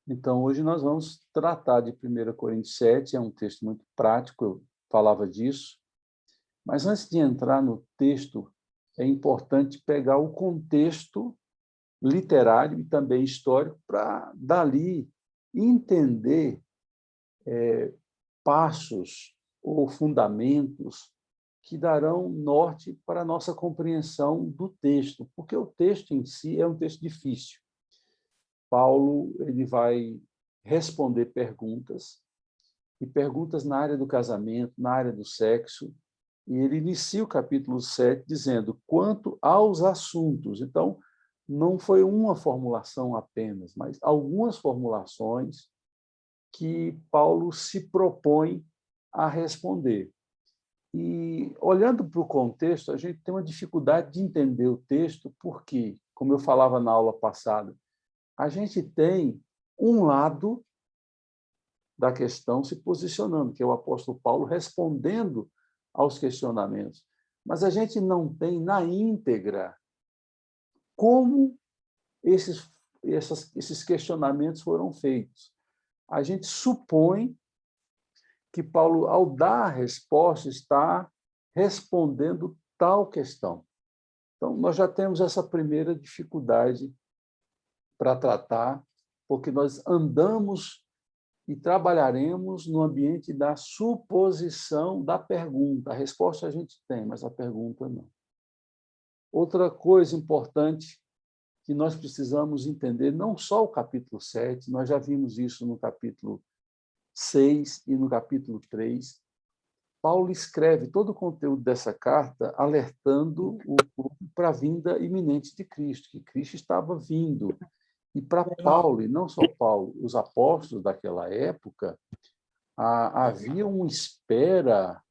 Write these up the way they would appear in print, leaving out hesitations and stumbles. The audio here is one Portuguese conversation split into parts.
Então, hoje nós vamos tratar de 1 Coríntios 7, é um texto muito prático, eu falava disso, mas antes de entrar no texto, é importante pegar o contexto literário e também histórico para, dali, entender passos ou fundamentos que darão norte para a nossa compreensão do texto, porque o texto em si é um texto difícil. Paulo ele vai responder perguntas, e perguntas na área do casamento, na área do sexo, e ele inicia o capítulo 7 dizendo, quanto aos assuntos. Então, não foi uma formulação apenas, mas algumas formulações que Paulo se propõe a responder. E, olhando para o contexto, a gente tem uma dificuldade de entender o texto, porque, como eu falava na aula passada, a gente tem um lado da questão se posicionando, que é o apóstolo Paulo respondendo aos questionamentos. Mas a gente não tem na íntegra como esses questionamentos foram feitos. A gente supõe que Paulo, ao dar a resposta, está respondendo tal questão. Então, nós já temos essa primeira dificuldade para tratar, porque nós andamos e trabalharemos no ambiente da suposição da pergunta. A resposta a gente tem, mas a pergunta não. Outra coisa importante que nós precisamos entender, não só o capítulo 7, nós já vimos isso no capítulo 6 e no capítulo 3. Paulo escreve todo o conteúdo dessa carta alertando o povo para a vinda iminente de Cristo, que Cristo estava vindo. E para Paulo, e não só Paulo, os apóstolos daquela época, havia uma espera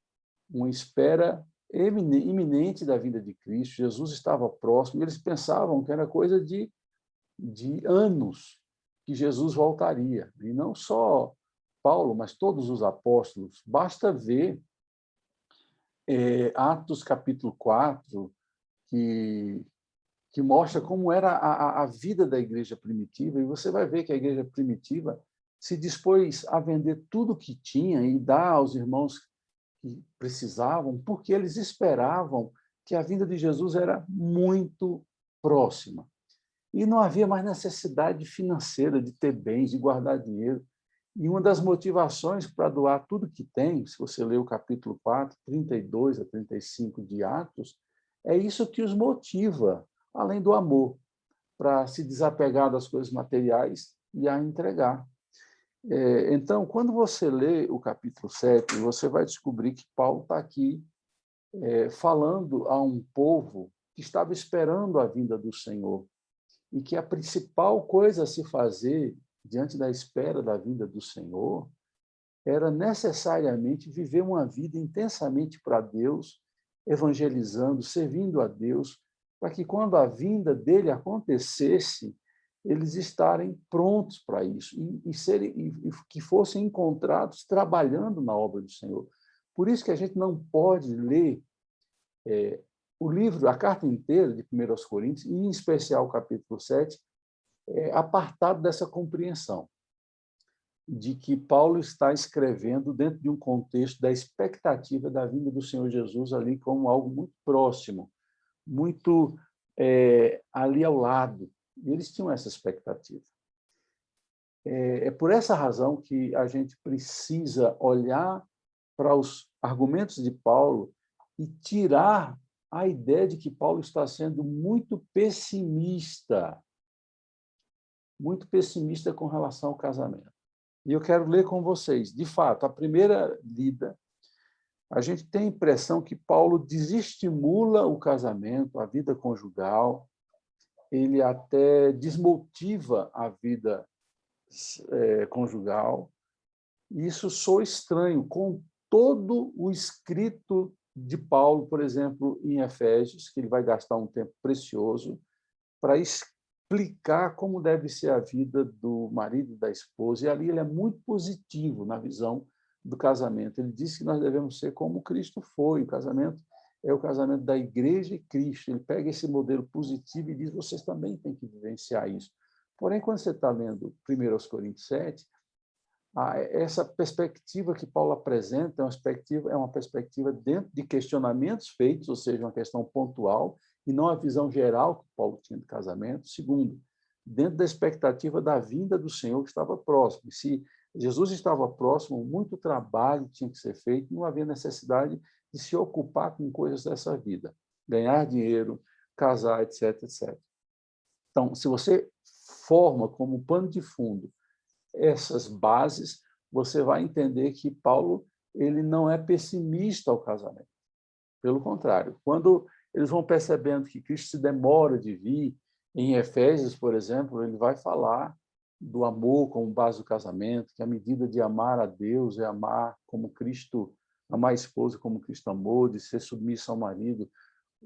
iminente da vinda de Cristo. Jesus estava próximo, eles pensavam que era coisa de anos que Jesus voltaria. E não só Paulo, mas todos os apóstolos. Basta ver Atos capítulo 4, que mostra como era a vida da igreja primitiva, e você vai ver que a igreja primitiva se dispôs a vender tudo o que tinha e dar aos irmãos que precisavam, porque eles esperavam que a vinda de Jesus era muito próxima. E não havia mais necessidade financeira de ter bens, de guardar dinheiro. E uma das motivações para doar tudo que tem, se você ler o capítulo 4, 32 a 35 de Atos, é isso que os motiva, além do amor, para se desapegar das coisas materiais e a entregar. Então, quando você lê o capítulo 7, você vai descobrir que Paulo está aqui falando a um povo que estava esperando a vinda do Senhor e que a principal coisa a se fazer diante da espera da vinda do Senhor era necessariamente viver uma vida intensamente para Deus, evangelizando, servindo a Deus, para que quando a vinda dele acontecesse, eles estarem prontos para isso e que fossem encontrados trabalhando na obra do Senhor. Por isso que a gente não pode ler o livro, a carta inteira de 1 Coríntios, e em especial o capítulo 7, apartado dessa compreensão de que Paulo está escrevendo dentro de um contexto da expectativa da vinda do Senhor Jesus ali como algo muito próximo, muito ali ao lado. E eles tinham essa expectativa. É por essa razão que a gente precisa olhar para os argumentos de Paulo e tirar a ideia de que Paulo está sendo muito pessimista com relação ao casamento. E eu quero ler com vocês. De fato, a primeira lida, a gente tem a impressão que Paulo desestimula o casamento, a vida conjugal, ele até desmotiva a vida conjugal. E isso soa estranho com todo o escrito de Paulo, por exemplo, em Efésios, que ele vai gastar um tempo precioso para explicar como deve ser a vida do marido e da esposa. E ali ele é muito positivo na visão do casamento. Ele diz que nós devemos ser como Cristo foi. O casamento é o casamento da igreja e Cristo. Ele pega esse modelo positivo e diz, vocês também têm que vivenciar isso. Porém, quando você está lendo 1 Coríntios 7, essa perspectiva que Paulo apresenta é uma perspectiva dentro de questionamentos feitos, ou seja, uma questão pontual, e não a visão geral que Paulo tinha de casamento. Segundo, dentro da expectativa da vinda do Senhor que estava próximo. E se Jesus estava próximo, muito trabalho tinha que ser feito, não havia necessidade de se ocupar com coisas dessa vida, ganhar dinheiro, casar, etc, etc. Então, se você forma como pano de fundo essas bases, você vai entender que Paulo ele não é pessimista ao casamento. Pelo contrário, quando eles vão percebendo que Cristo se demora de vir, em Efésios, por exemplo, ele vai falar do amor como base do casamento, que a medida de amar a Deus é amar como Cristo, amar a esposa como Cristo amou, de ser submisso ao marido.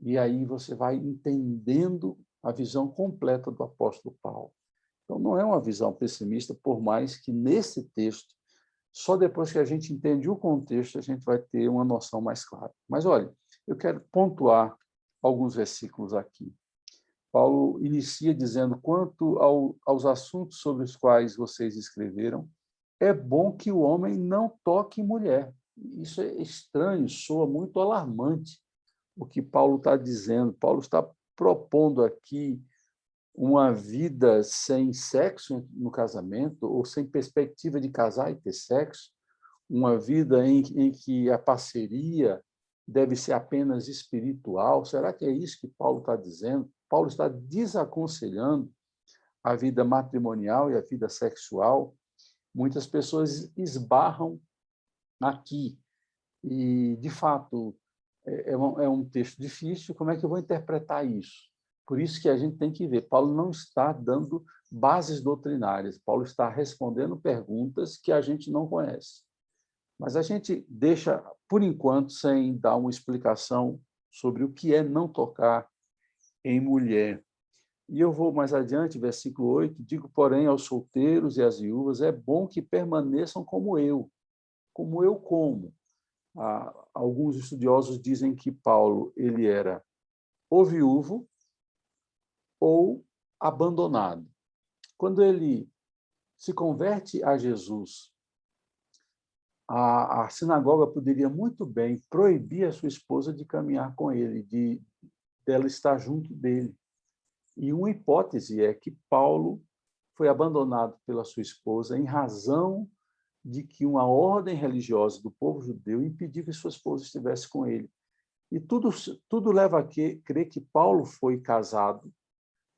E aí você vai entendendo a visão completa do apóstolo Paulo. Então, não é uma visão pessimista, por mais que nesse texto, só depois que a gente entende o contexto, a gente vai ter uma noção mais clara. Mas, olha, eu quero pontuar alguns versículos aqui. Paulo inicia dizendo, quanto aos assuntos sobre os quais vocês escreveram, é bom que o homem não toque mulher. Isso é estranho, soa muito alarmante o que Paulo está dizendo. Paulo está propondo aqui uma vida sem sexo no casamento, ou sem perspectiva de casar e ter sexo, uma vida em que a parceria deve ser apenas espiritual. Será que é isso que Paulo está dizendo? Paulo está desaconselhando a vida matrimonial e a vida sexual. Muitas pessoas esbarram aqui. E, de fato, é um texto difícil. Como é que eu vou interpretar isso? Por isso que a gente tem que ver. Paulo não está dando bases doutrinárias. Paulo está respondendo perguntas que a gente não conhece. Mas a gente deixa, por enquanto, sem dar uma explicação sobre o que é não tocar em mulher. E eu vou mais adiante, versículo 8, digo, porém, aos solteiros e às viúvas, é bom que permaneçam como eu. Como eu como. Alguns estudiosos dizem que Paulo ele era ou viúvo ou abandonado. Quando ele se converte a Jesus, a sinagoga poderia muito bem proibir a sua esposa de caminhar com ele, dela estar junto dele. E uma hipótese é que Paulo foi abandonado pela sua esposa em razão de que uma ordem religiosa do povo judeu impediu que sua esposa estivesse com ele. E tudo leva a crer que Paulo foi casado.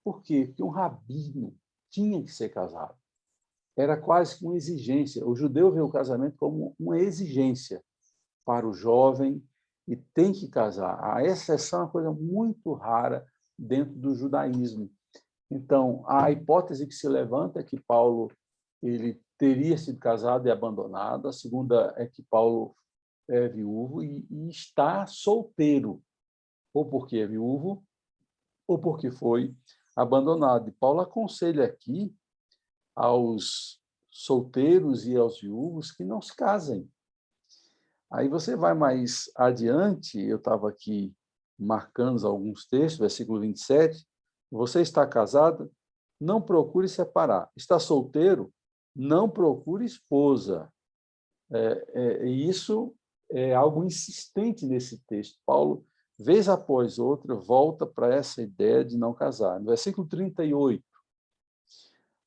Por quê? Porque um rabino tinha que ser casado. Era quase que uma exigência. O judeu vê o casamento como uma exigência para o jovem e tem que casar. A exceção é uma coisa muito rara dentro do judaísmo. Então, a hipótese que se levanta é que Paulo ele teria sido casado e abandonado. A segunda é que Paulo é viúvo e está solteiro, ou porque é viúvo, ou porque foi abandonado. E Paulo aconselha aqui aos solteiros e aos viúvos que não se casem. Aí você vai mais adiante, eu estava aqui marcando alguns textos, versículo 27, você está casado? Não procure separar. Está solteiro? Não procure esposa. Isso é algo insistente nesse texto. Paulo, vez após outra, volta para essa ideia de não casar. No versículo 38,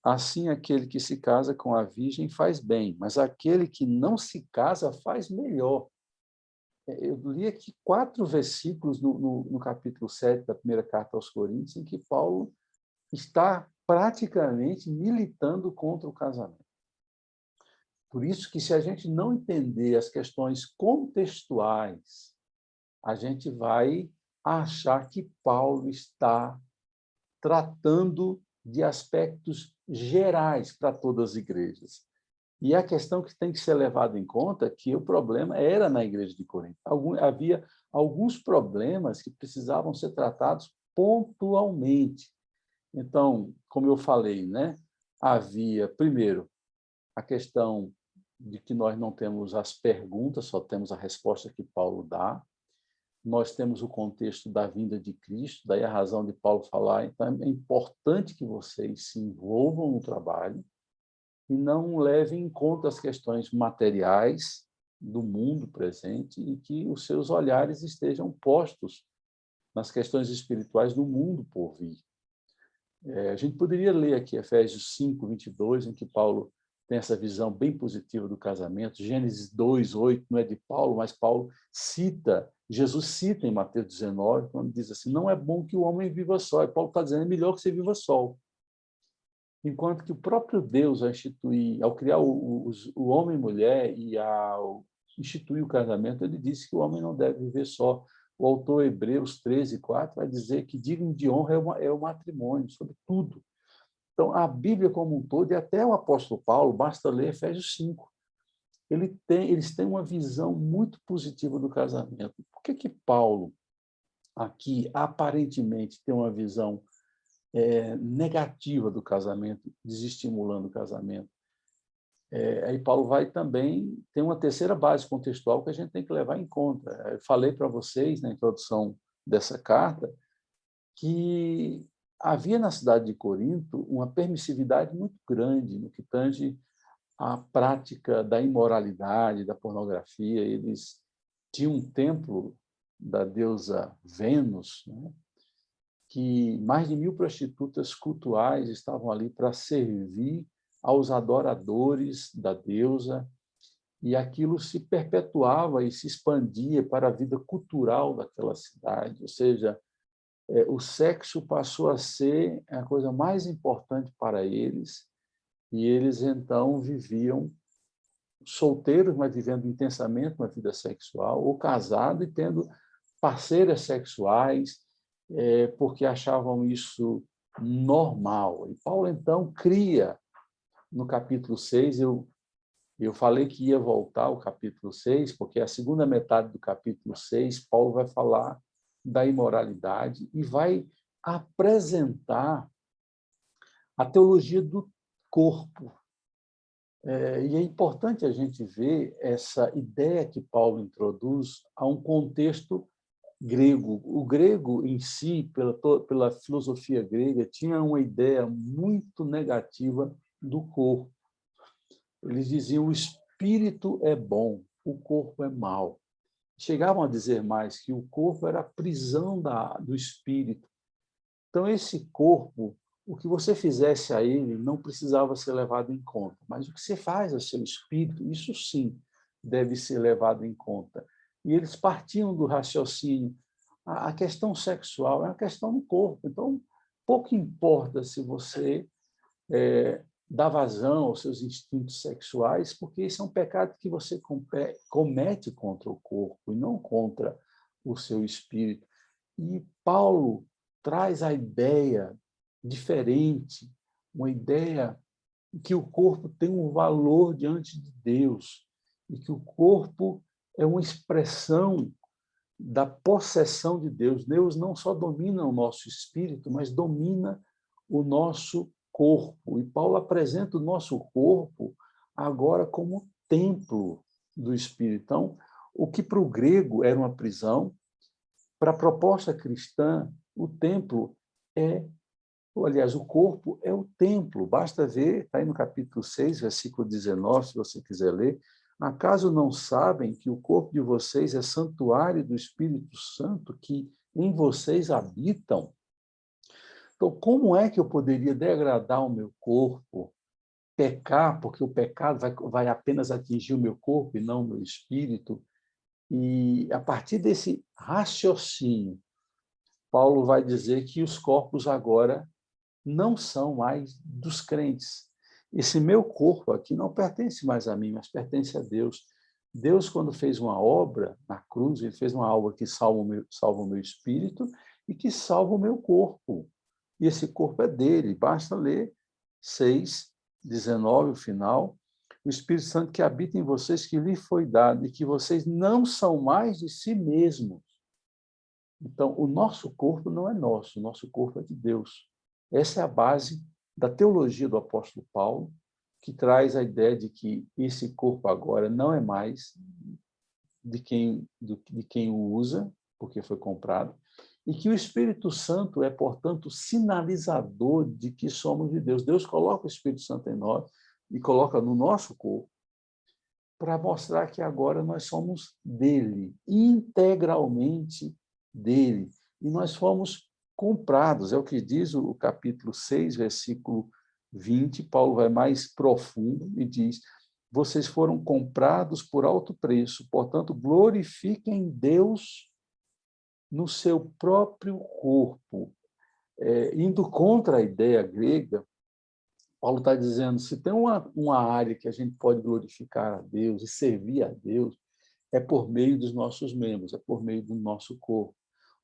assim aquele que se casa com a virgem faz bem, mas aquele que não se casa faz melhor. Eu li aqui 4 versículos no capítulo 7 da primeira carta aos Coríntios, em que Paulo está praticamente militando contra o casamento. Por isso que, se a gente não entender as questões contextuais, a gente vai achar que Paulo está tratando de aspectos gerais para todas as igrejas. E a questão que tem que ser levada em conta é que o problema era na igreja de Corinto. Havia alguns problemas que precisavam ser tratados pontualmente. Então, como eu falei, né, havia, primeiro, a questão de que nós não temos as perguntas, só temos a resposta que Paulo dá. nós temos o contexto da vinda de Cristo, daí a razão de Paulo falar, então é importante que vocês se envolvam no trabalho e não levem em conta as questões materiais do mundo presente e que os seus olhares estejam postos nas questões espirituais do mundo por vir. A gente poderia ler aqui Efésios 5, 22, em que Paulo tem essa visão bem positiva do casamento. Gênesis 2, 8, não é de Paulo, mas Paulo cita, Jesus cita em Mateus 19, quando diz assim, não é bom que o homem viva só. E Paulo está dizendo, é melhor que você viva só. Enquanto que o próprio Deus, ao criar o homem e mulher e ao instituir o casamento, ele disse que o homem não deve viver só. O autor Hebreus 13, 4 vai dizer que digno de honra é o matrimônio, sobre tudo. Então, a Bíblia como um todo, e até o apóstolo Paulo, basta ler Efésios 5, eles têm uma visão muito positiva do casamento. Por que Paulo, aqui, aparentemente, tem uma visão negativa do casamento, desestimulando o casamento? Aí Paulo vai também ter uma terceira base contextual que a gente tem que levar em conta. Eu falei para vocês, na introdução dessa carta, que havia na cidade de Corinto uma permissividade muito grande no que tange à prática da imoralidade, da pornografia. Eles tinham um templo da deusa Vênus, né? Que mais de 1.000 prostitutas cultuais estavam ali para servir aos adoradores da deusa, e aquilo se perpetuava e se expandia para a vida cultural daquela cidade. Ou seja, o sexo passou a ser a coisa mais importante para eles, e eles então viviam solteiros, mas vivendo intensamente uma vida sexual, ou casados e tendo parceiras sexuais, porque achavam isso normal. E Paulo, então, cria, no capítulo 6, eu falei que ia voltar ao capítulo 6, porque a segunda metade do capítulo 6, Paulo vai falar da imoralidade e vai apresentar a teologia do corpo. E é importante a gente ver essa ideia que Paulo introduz a um contexto grego. O grego em si, pela filosofia grega, tinha uma ideia muito negativa do corpo. Eles diziam: o espírito é bom, o corpo é mau. Chegavam a dizer mais que o corpo era a prisão do espírito. Então, esse corpo, o que você fizesse a ele não precisava ser levado em conta, mas o que você faz ao seu espírito, isso sim deve ser levado em conta. E eles partiam do raciocínio: a questão sexual é uma questão do corpo, então pouco importa se você dá vazão aos seus instintos sexuais, porque esse é um pecado que você comete contra o corpo e não contra o seu espírito. E Paulo traz a ideia diferente, uma ideia que o corpo tem um valor diante de Deus e que o corpo é uma expressão da possessão de Deus. Deus não só domina o nosso espírito, mas domina o nosso corpo. E Paulo apresenta o nosso corpo agora como templo do Espírito. Então, o que para o grego era uma prisão, para a proposta cristã, o templo aliás, o corpo é o templo. Basta ver, está aí no capítulo 6, versículo 19, se você quiser ler. Acaso não sabem que o corpo de vocês é santuário do Espírito Santo que em vocês habitam? Então, como é que eu poderia degradar o meu corpo, pecar, porque o pecado vai apenas atingir o meu corpo e não o meu espírito? E, a partir desse raciocínio, Paulo vai dizer que os corpos agora não são mais dos crentes. Esse meu corpo aqui não pertence mais a mim, mas pertence a Deus. Deus, quando fez uma obra na cruz, ele fez uma obra que salva o meu espírito e que salva o meu corpo. E esse corpo é dele. Basta ler 6, 19, o final. O Espírito Santo que habita em vocês, que lhe foi dado, e que vocês não são mais de si mesmos. Então, o nosso corpo não é nosso, o nosso corpo é de Deus. Essa é a base da teologia do apóstolo Paulo, que traz a ideia de que esse corpo agora não é mais de quem o usa, porque foi comprado, e que o Espírito Santo é, portanto, sinalizador de que somos de Deus. Deus coloca o Espírito Santo em nós e coloca no nosso corpo para mostrar que agora nós somos dele, integralmente dele. E nós fomos comprados, é o que diz o capítulo 6, versículo 20. Paulo vai mais profundo e diz: vocês foram comprados por alto preço, portanto, glorifiquem Deus no seu próprio corpo. Indo contra a ideia grega, Paulo está dizendo, se tem uma área que a gente pode glorificar a Deus e servir a Deus, é por meio dos nossos membros, é por meio do nosso corpo.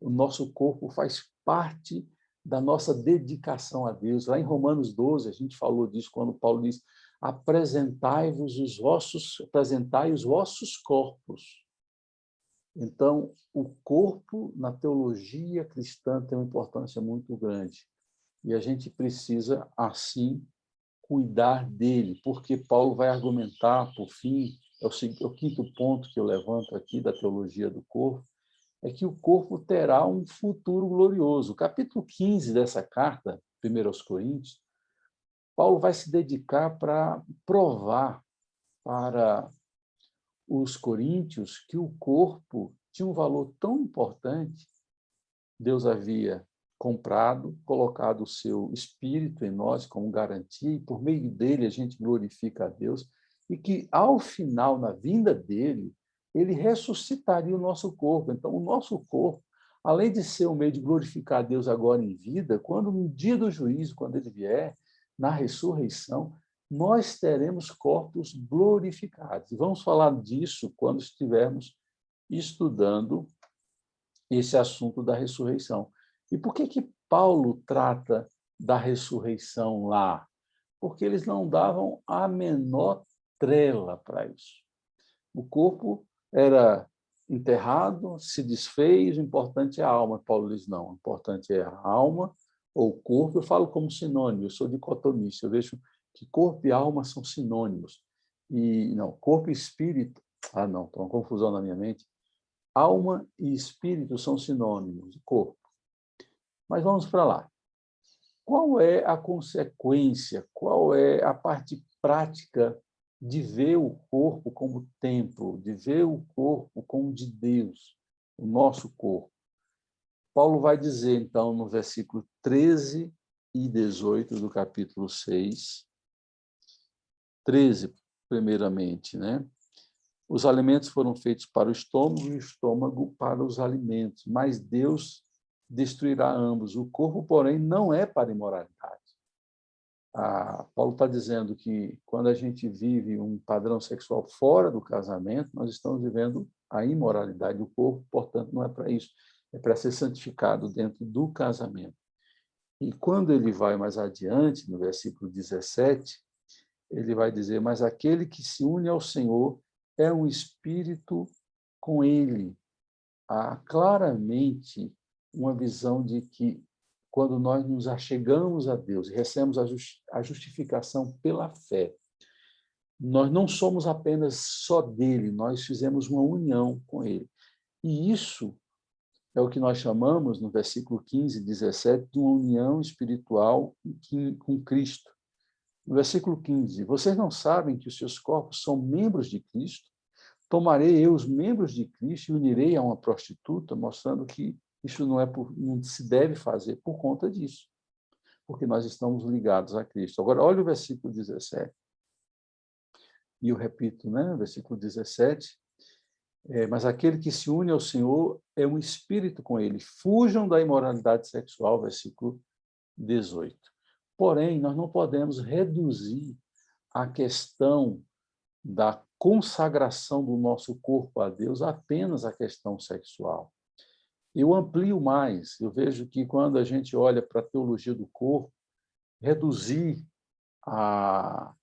O nosso corpo faz parte da nossa dedicação a Deus. Lá em Romanos 12, a gente falou disso quando Paulo diz: apresentai os vossos corpos. Então, o corpo, na teologia cristã, tem uma importância muito grande. E a gente precisa, assim, cuidar dele, porque Paulo vai argumentar, por fim, é o quinto ponto que eu levanto aqui da teologia do corpo, é que o corpo terá um futuro glorioso. O capítulo 15 dessa carta, 1 aos Coríntios, Paulo vai se dedicar para provar para os coríntios que o corpo tinha um valor tão importante. Deus havia comprado, colocado o seu Espírito em nós como garantia, e por meio dele a gente glorifica a Deus, e que, ao final, na vinda dele, ele ressuscitaria o nosso corpo. Então, o nosso corpo, além de ser um meio de glorificar a Deus agora em vida, quando no dia do juízo, quando ele vier, na ressurreição, nós teremos corpos glorificados. E vamos falar disso quando estivermos estudando esse assunto da ressurreição. E por que Paulo trata da ressurreição lá? Porque eles não davam a menor trela para isso. O corpo era enterrado, se desfez, o importante é a alma. Paulo diz, não, o importante é a alma ou o corpo. Eu falo como sinônimo, eu sou dicotomista, eu vejo que corpo e alma são sinônimos. E não, corpo e espírito, não, estou uma confusão na minha mente. Alma e espírito são sinônimos de corpo. Mas vamos para lá. Qual é a consequência, qual é a parte prática de ver o corpo como templo, de ver o corpo como de Deus, o nosso corpo? Paulo vai dizer, então, no versículo 13 e 18 do capítulo 6, 13, primeiramente, né? Os alimentos foram feitos para o estômago e o estômago para os alimentos, mas Deus destruirá ambos. O corpo, porém, não é para a imoralidade. Paulo está dizendo que quando a gente vive um padrão sexual fora do casamento, nós estamos vivendo a imoralidade. O corpo, portanto, não é para isso. É para ser santificado dentro do casamento. E quando ele vai mais adiante, no versículo 17, ele vai dizer, mas aquele que se une ao Senhor é um espírito com ele. Há claramente uma visão de que, quando nós nos achegamos a Deus e recebemos a justificação pela fé, nós não somos apenas só dele, nós fizemos uma união com ele. E isso é o que nós chamamos, no versículo 15 e 17, de uma união espiritual com Cristo. No versículo 15, vocês não sabem que os seus corpos são membros de Cristo? Tomarei eu os membros de Cristo e unirei a uma prostituta, mostrando que isso não se deve fazer por conta disso, porque nós estamos ligados a Cristo. Agora, olha o versículo 17. E eu repito, né? Versículo 17. Mas aquele que se une ao Senhor é um espírito com ele. Fujam da imoralidade sexual, versículo 18. Porém, nós não podemos reduzir a questão da consagração do nosso corpo a Deus apenas à questão sexual. Eu amplio mais. Eu vejo que, quando a gente olha para a teologia do corpo, reduzir a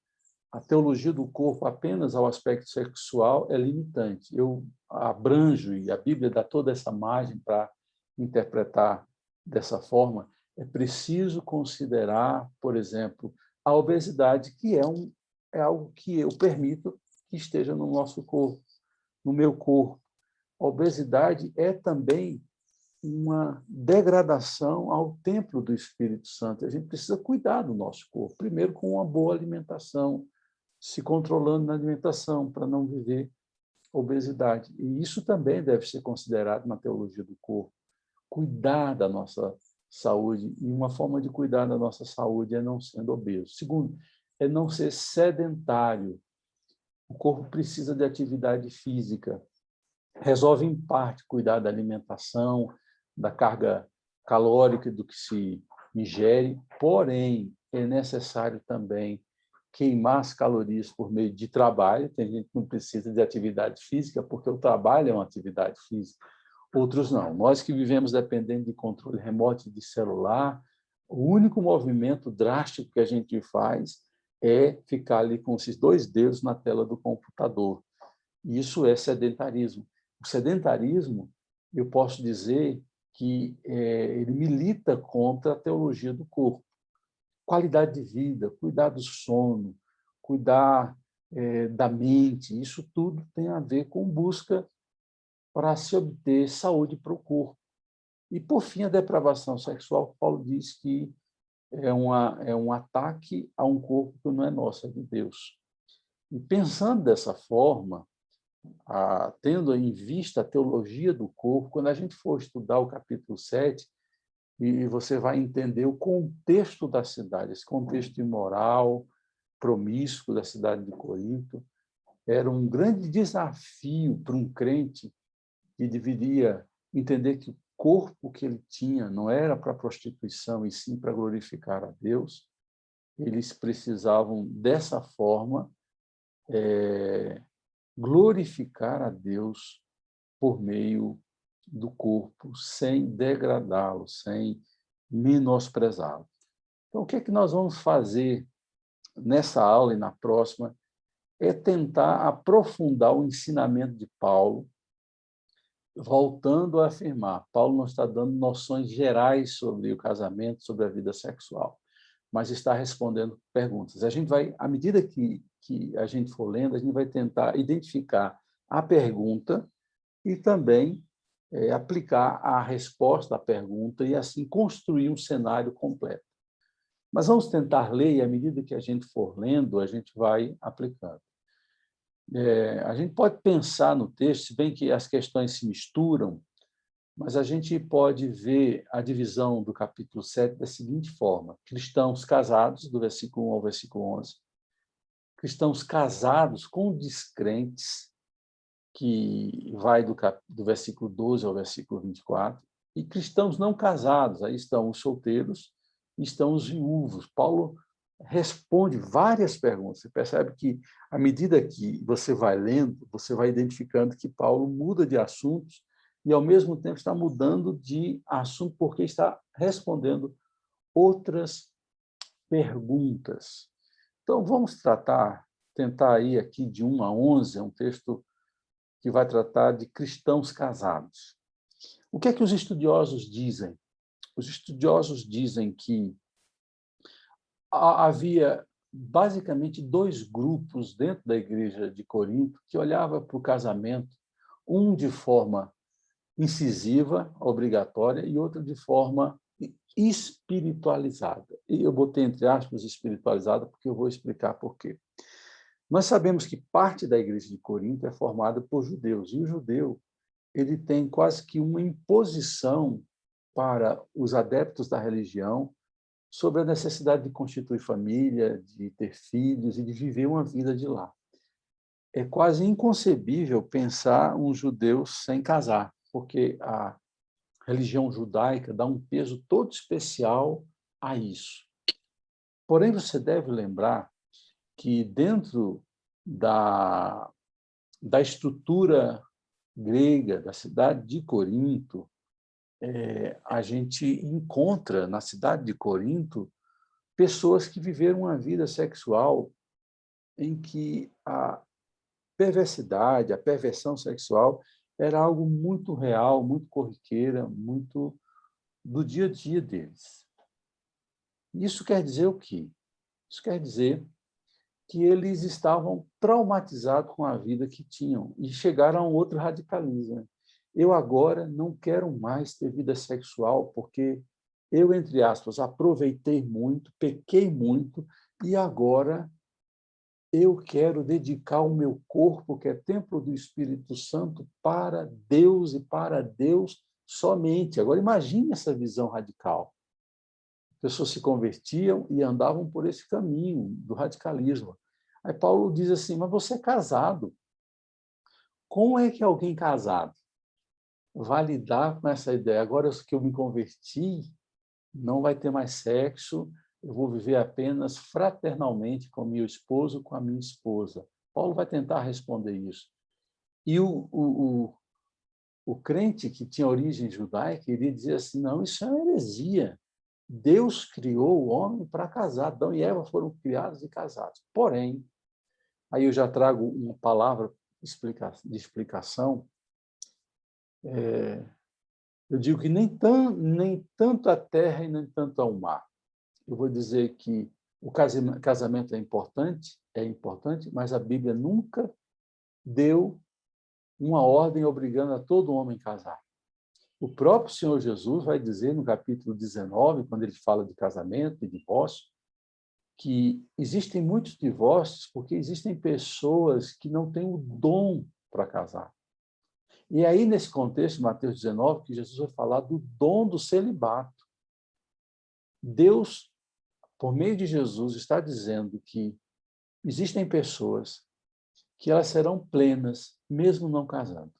teologia do corpo apenas ao aspecto sexual é limitante. Eu abranjo, e a Bíblia dá toda essa margem para interpretar dessa forma. É preciso considerar, por exemplo, a obesidade, que é algo que eu permito que esteja no nosso corpo, no meu corpo. A obesidade é também uma degradação ao templo do Espírito Santo. A gente precisa cuidar do nosso corpo, primeiro com uma boa alimentação, se controlando na alimentação para não viver obesidade. E isso também deve ser considerado na teologia do corpo. Cuidar da nossa saúde, e uma forma de cuidar da nossa saúde é não sendo obeso. Segundo, é não ser sedentário. O corpo precisa de atividade física. Resolve, em parte, cuidar da alimentação, da carga calórica do que se ingere, porém, é necessário também queimar as calorias por meio de trabalho. Tem gente que não precisa de atividade física, porque o trabalho é uma atividade física. Outros não. Nós que vivemos dependendo de controle remoto de celular, o único movimento drástico que a gente faz é ficar ali com esses 2 dedos na tela do computador. Isso é sedentarismo. O sedentarismo, eu posso dizer que ele milita contra a teologia do corpo. Qualidade de vida, cuidar do sono, cuidar da mente, isso tudo tem a ver com busca para se obter saúde para o corpo. E, por fim, a depravação sexual, Paulo diz que é um ataque a um corpo que não é nosso, é de Deus. E pensando dessa forma, tendo em vista a teologia do corpo, quando a gente for estudar o capítulo 7, e você vai entender o contexto da cidade, esse contexto imoral, promíscuo da cidade de Corinto, era um grande desafio para um crente que deveria entender que o corpo que ele tinha não era para prostituição, e sim para glorificar a Deus. Eles precisavam, dessa forma, glorificar a Deus por meio do corpo, sem degradá-lo, sem menosprezá-lo. Então, o que é que nós vamos fazer nessa aula e na próxima? É tentar aprofundar o ensinamento de Paulo, voltando a afirmar, Paulo não está dando noções gerais sobre o casamento, sobre a vida sexual, mas está respondendo perguntas. A gente vai, à medida que a gente for lendo, a gente vai tentar identificar a pergunta e também aplicar a resposta à pergunta e, assim, construir um cenário completo. Mas vamos tentar ler e, à medida que a gente for lendo, a gente vai aplicando. A gente pode pensar no texto, se bem que as questões se misturam, mas a gente pode ver a divisão do capítulo 7 da seguinte forma: cristãos casados, do versículo 1 ao versículo 11, cristãos casados com descrentes, que vai do versículo 12 ao versículo 24, e cristãos não casados, aí estão os solteiros e estão os viúvos. Paulo responde várias perguntas. Você percebe que, à medida que você vai lendo, você vai identificando que Paulo muda de assuntos e, ao mesmo tempo, está mudando de assunto porque está respondendo outras perguntas. Então, vamos tentar ir aqui de 1 a 11, é um texto que vai tratar de cristãos casados. O que é que os estudiosos dizem? Os estudiosos dizem que havia basicamente 2 grupos dentro da igreja de Corinto que olhava para o casamento, um de forma incisiva, obrigatória, e outro de forma espiritualizada. E eu botei entre aspas espiritualizada porque eu vou explicar por quê. Nós sabemos que parte da igreja de Corinto é formada por judeus, e o judeu ele tem quase que uma imposição para os adeptos da religião sobre a necessidade de constituir família, de ter filhos e de viver uma vida de lar. É quase inconcebível pensar um judeu sem casar, porque a religião judaica dá um peso todo especial a isso. Porém, você deve lembrar que dentro da estrutura grega, da cidade de Corinto, a gente encontra na cidade de Corinto pessoas que viveram uma vida sexual em que a perversidade, a perversão sexual era algo muito real, muito corriqueira, muito do dia a dia deles. Isso quer dizer o quê? Isso quer dizer que eles estavam traumatizados com a vida que tinham e chegaram a um outro radicalismo. eu agora não quero mais ter vida sexual, porque eu, entre aspas, aproveitei muito, pequei muito, e agora eu quero dedicar o meu corpo, que é templo do Espírito Santo, para Deus e para Deus somente. Agora, imagine essa visão radical. As pessoas se convertiam e andavam por esse caminho do radicalismo. Aí Paulo diz assim, mas você é casado. Como é que alguém casado vai lidar com essa ideia? Agora que eu me converti, não vai ter mais sexo, eu vou viver apenas fraternalmente com meu esposo, com a minha esposa. Paulo vai tentar responder isso. E o crente que tinha origem judaica iria dizer assim, não, isso é uma heresia. Deus criou o homem para casar. Adão e Eva foram criados e casados. Porém, aí eu já trago uma palavra de explicação. Eu digo que nem tanto a terra e nem tanto ao mar. Eu vou dizer que o casamento é importante, mas a Bíblia nunca deu uma ordem obrigando a todo homem a casar. O próprio Senhor Jesus vai dizer no capítulo 19, quando ele fala de casamento e divórcio, que existem muitos divórcios porque existem pessoas que não têm o dom para casar. E aí, nesse contexto, Mateus 19, que Jesus vai falar do dom do celibato. Deus, por meio de Jesus, está dizendo que existem pessoas que elas serão plenas, mesmo não casando.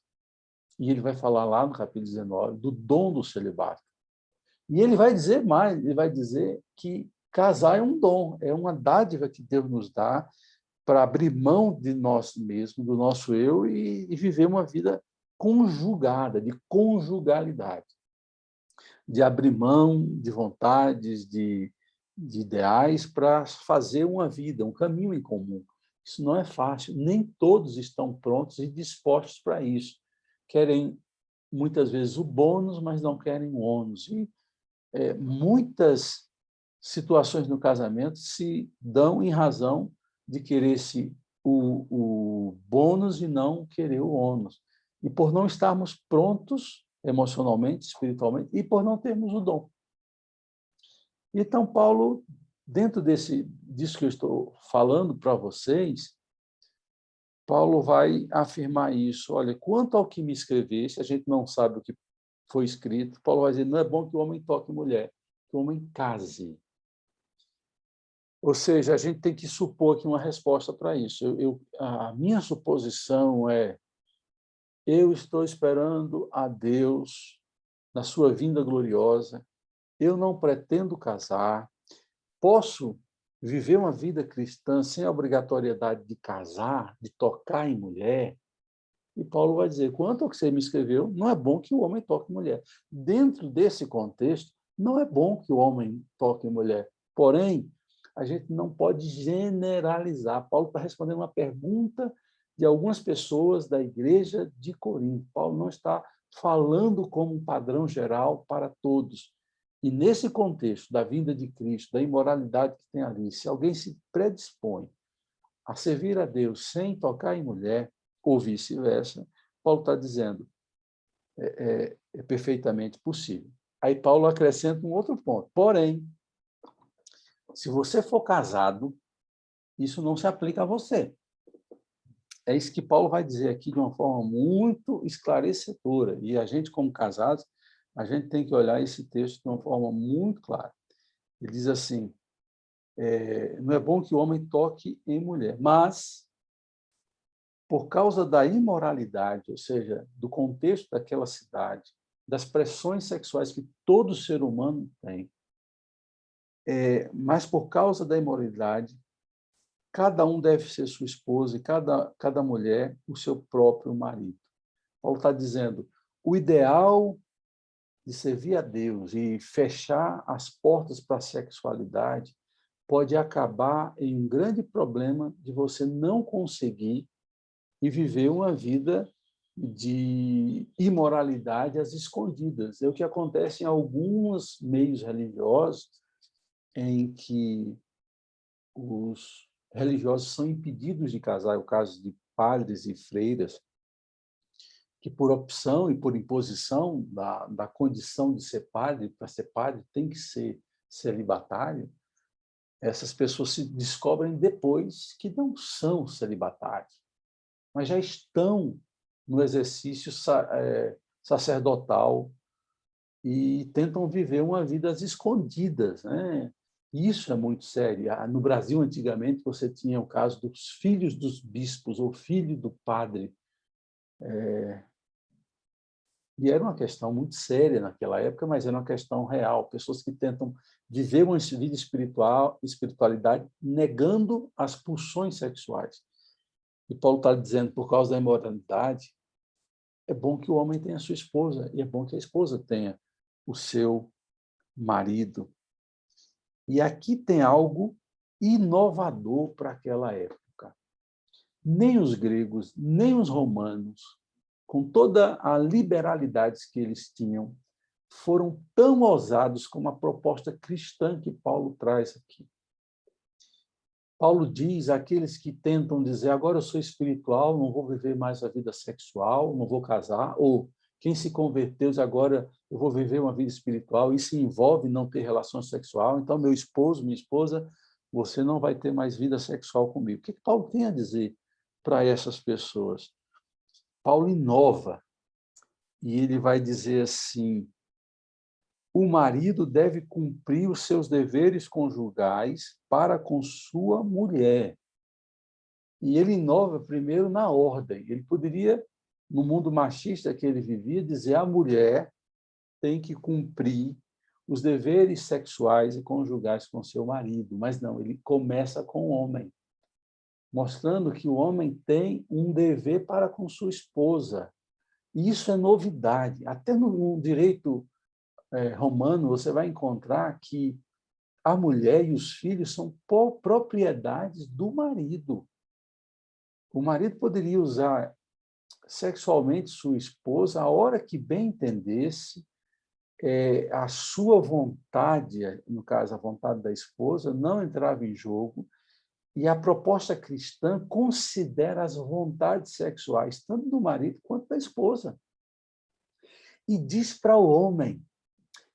E ele vai falar lá no capítulo 19 do dom do celibato. E ele vai dizer mais, ele vai dizer que casar é um dom, é uma dádiva que Deus nos dá para abrir mão de nós mesmos, do nosso eu, e viver uma vida conjugada, de conjugalidade, de abrir mão de vontades, de ideais para fazer uma vida, um caminho em comum. Isso não é fácil, nem todos estão prontos e dispostos para isso. Querem, muitas vezes, o bônus, mas não querem o ônus. E muitas situações no casamento se dão em razão de querer-se o bônus e não querer o ônus. E por não estarmos prontos emocionalmente, espiritualmente, e por não termos o dom. Então, Paulo, dentro disso que eu estou falando para vocês, Paulo vai afirmar isso. Olha, quanto ao que me escreveste, a gente não sabe o que foi escrito. Paulo vai dizer, não é bom que o homem toque mulher, que o homem case. Ou seja, a gente tem que supor aqui uma resposta para isso. A minha suposição é, eu estou esperando a Deus na sua vinda gloriosa, eu não pretendo casar, posso viver uma vida cristã sem a obrigatoriedade de casar, de tocar em mulher? E Paulo vai dizer, quanto ao que você me escreveu, não é bom que o homem toque mulher. Dentro desse contexto, não é bom que o homem toque mulher. Porém, a gente não pode generalizar. Paulo está respondendo uma pergunta de algumas pessoas da igreja de Corinto. Paulo não está falando como um padrão geral para todos. E nesse contexto da vinda de Cristo, da imoralidade que tem ali, se alguém se predispõe a servir a Deus sem tocar em mulher, ou vice-versa, Paulo está dizendo, é perfeitamente possível. Aí Paulo acrescenta um outro ponto. Porém, se você for casado, isso não se aplica a você. É isso que Paulo vai dizer aqui de uma forma muito esclarecedora. E a gente, como casados, a gente tem que olhar esse texto de uma forma muito clara. Ele diz assim, não é bom que o homem toque em mulher, mas por causa da imoralidade, ou seja, do contexto daquela cidade, das pressões sexuais que todo ser humano tem, mas por causa da imoralidade, cada um deve ser sua esposa e cada mulher o seu próprio marido. Paulo está dizendo, o ideal de servir a Deus e fechar as portas para a sexualidade pode acabar em um grande problema de você não conseguir e viver uma vida de imoralidade às escondidas. É o que acontece em alguns meios religiosos em que os religiosos são impedidos de casar, é o caso de padres e freiras, que por opção e por imposição da condição de ser padre, para ser padre tem que ser celibatário, essas pessoas se descobrem depois que não são celibatários, mas já estão no exercício sacerdotal e tentam viver uma vida às escondidas, né? Isso é muito sério. No Brasil, antigamente, você tinha o caso dos filhos dos bispos ou filho do padre. E era uma questão muito séria naquela época, mas era uma questão real. Pessoas que tentam viver uma vida espiritualidade negando as pulsões sexuais. E Paulo está dizendo, por causa da imoralidade, é bom que o homem tenha a sua esposa, e é bom que a esposa tenha o seu marido. E aqui tem algo inovador para aquela época. Nem os gregos, nem os romanos, com toda a liberalidade que eles tinham, foram tão ousados como a proposta cristã que Paulo traz aqui. Paulo diz àqueles que tentam dizer agora eu sou espiritual, não vou viver mais a vida sexual, não vou casar, ou quem se converteu diz agora eu vou viver uma vida espiritual, isso envolve não ter relação sexual, então meu esposo, minha esposa, você não vai ter mais vida sexual comigo. O que Paulo tem a dizer para essas pessoas? Paulo inova e ele vai dizer assim: o marido deve cumprir os seus deveres conjugais para com sua mulher. E ele inova primeiro na ordem. Ele poderia, no mundo machista que ele vivia, dizer a mulher tem que cumprir os deveres sexuais e conjugais com seu marido, mas não, ele começa com o homem, mostrando que o homem tem um dever para com sua esposa. E isso é novidade. Até no direito romano, você vai encontrar que a mulher e os filhos são propriedades do marido. O marido poderia usar sexualmente sua esposa a hora que bem entendesse, a sua vontade, no caso, a vontade da esposa, não entrava em jogo, e a proposta cristã considera as vontades sexuais, tanto do marido quanto da esposa. E diz para o homem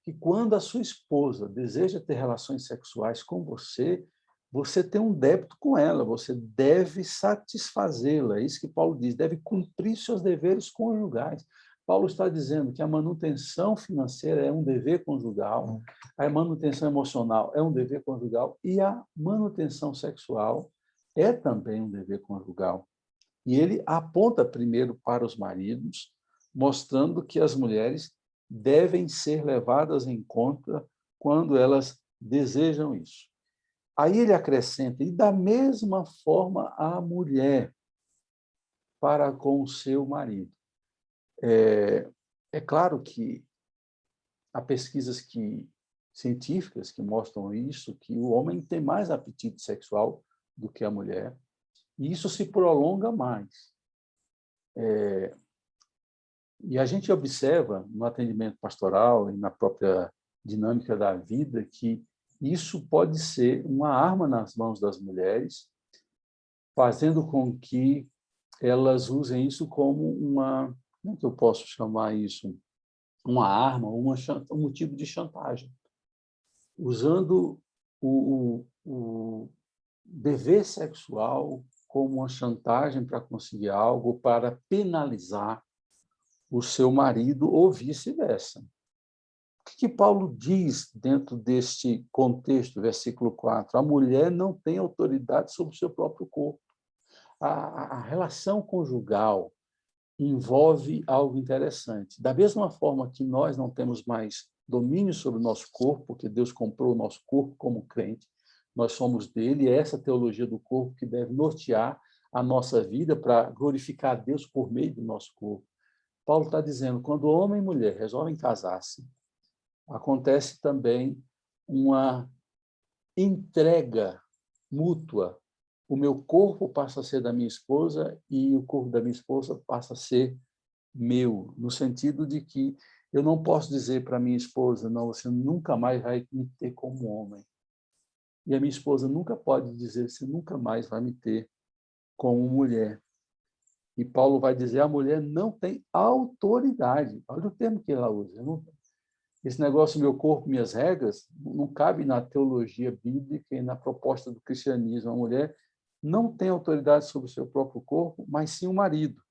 que quando a sua esposa deseja ter relações sexuais com você, você tem um débito com ela, você deve satisfazê-la. É isso que Paulo diz, deve cumprir seus deveres conjugais. Paulo está dizendo que a manutenção financeira é um dever conjugal, a manutenção emocional é um dever conjugal e a manutenção sexual é também um dever conjugal. E ele aponta primeiro para os maridos, mostrando que as mulheres devem ser levadas em conta quando elas desejam isso. Aí ele acrescenta, e da mesma forma a mulher para com o seu marido. É claro que há pesquisas científicas que mostram isso, que o homem tem mais apetite sexual do que a mulher, e isso se prolonga mais. E a gente observa no atendimento pastoral e na própria dinâmica da vida que isso pode ser uma arma nas mãos das mulheres, fazendo com que elas usem isso como uma, como é que eu posso chamar isso? Uma arma, um motivo de chantagem, usando o dever sexual como uma chantagem para conseguir algo, para penalizar o seu marido ou vice-versa. O que Paulo diz dentro deste contexto, versículo 4? A mulher não tem autoridade sobre o seu próprio corpo. A relação conjugal envolve algo interessante. Da mesma forma que nós não temos mais domínio sobre o nosso corpo, porque Deus comprou o nosso corpo como crente, nós somos dele, e é essa teologia do corpo que deve nortear a nossa vida para glorificar a Deus por meio do nosso corpo. Paulo está dizendo, quando homem e mulher resolvem casar-se, acontece também uma entrega mútua. O meu corpo passa a ser da minha esposa e o corpo da minha esposa passa a ser meu, no sentido de que eu não posso dizer para minha esposa, não, você nunca mais vai me ter como homem. E a minha esposa nunca pode dizer, você nunca mais vai me ter como mulher. E Paulo vai dizer, a mulher não tem autoridade. Olha o termo que ela usa. Esse negócio, meu corpo, minhas regras, não cabe na teologia bíblica e na proposta do cristianismo. A mulher não tem autoridade sobre o seu próprio corpo, mas sim o marido.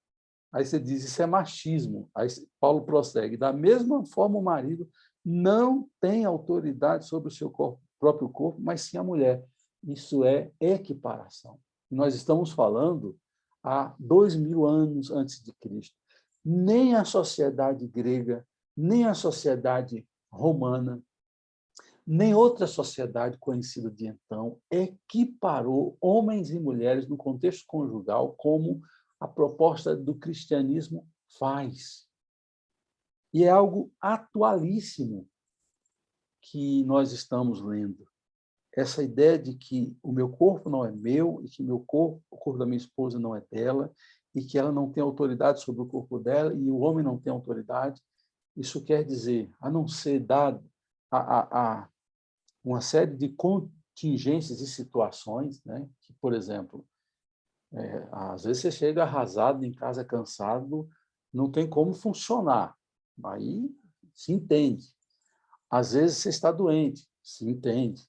Aí você diz, isso é machismo. Aí Paulo prossegue, da mesma forma o marido não tem autoridade sobre o seu próprio corpo, mas sim a mulher. Isso é equiparação. Nós estamos falando há 2000 anos antes de Cristo. Nem a sociedade grega, nem a sociedade romana, nem outra sociedade conhecida de então equiparou homens e mulheres no contexto conjugal como a proposta do cristianismo faz. E é algo atualíssimo que nós estamos lendo. Essa ideia de que o meu corpo não é meu e que o corpo da minha esposa não é dela e que ela não tem autoridade sobre o corpo dela e o homem não tem autoridade, isso quer dizer, a não ser dado a uma série de contingências e situações, né? Que, por exemplo, às vezes você chega arrasado em casa, cansado, não tem como funcionar. Aí se entende. Às vezes você está doente, se entende.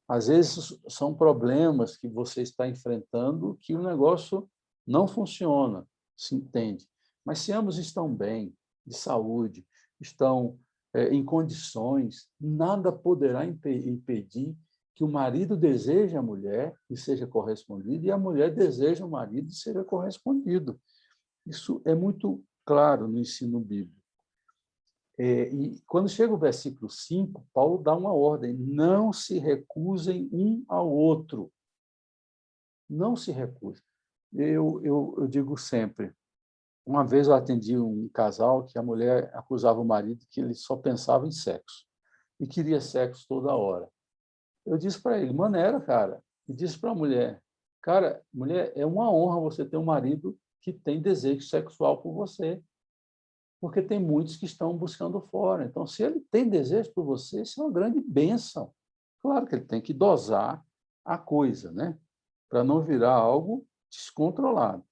Às vezes são problemas que você está enfrentando que o negócio não funciona, se entende. Mas se ambos estão bem, de saúde, estão em condições, nada poderá impedir que o marido deseje a mulher e seja correspondido, e a mulher deseja o marido e seja correspondido. Isso é muito claro no ensino bíblico. E quando chega o versículo 5, Paulo dá uma ordem: não se recusem um ao outro. Não se recusem. Eu digo sempre, uma vez eu atendi um casal que a mulher acusava o marido que ele só pensava em sexo e queria sexo toda hora. Eu disse para ele, maneira, cara. E disse para a mulher, cara, mulher, é uma honra você ter um marido que tem desejo sexual por você, porque tem muitos que estão buscando fora. Então, se ele tem desejo por você, isso é uma grande bênção. Claro que ele tem que dosar a coisa, né? Para não virar algo descontrolado.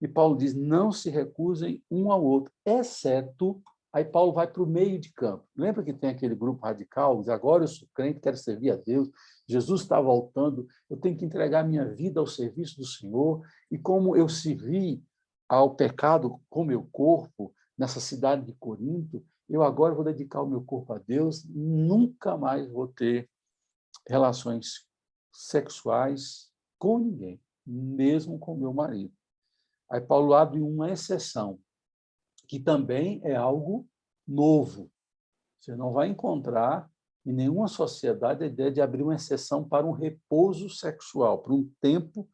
E Paulo diz, não se recusem um ao outro, exceto... Aí Paulo vai para o meio de campo. Lembra que tem aquele grupo radical, diz, agora eu sou crente, quero servir a Deus, Jesus está voltando, eu tenho que entregar minha vida ao serviço do Senhor, e como eu servi ao pecado com meu corpo, nessa cidade de Corinto, eu agora vou dedicar o meu corpo a Deus, nunca mais vou ter relações sexuais com ninguém, mesmo com meu marido. Aí Paulo abre uma exceção, que também é algo novo. Você não vai encontrar em nenhuma sociedade a ideia de abrir uma exceção para um repouso sexual, para um tempo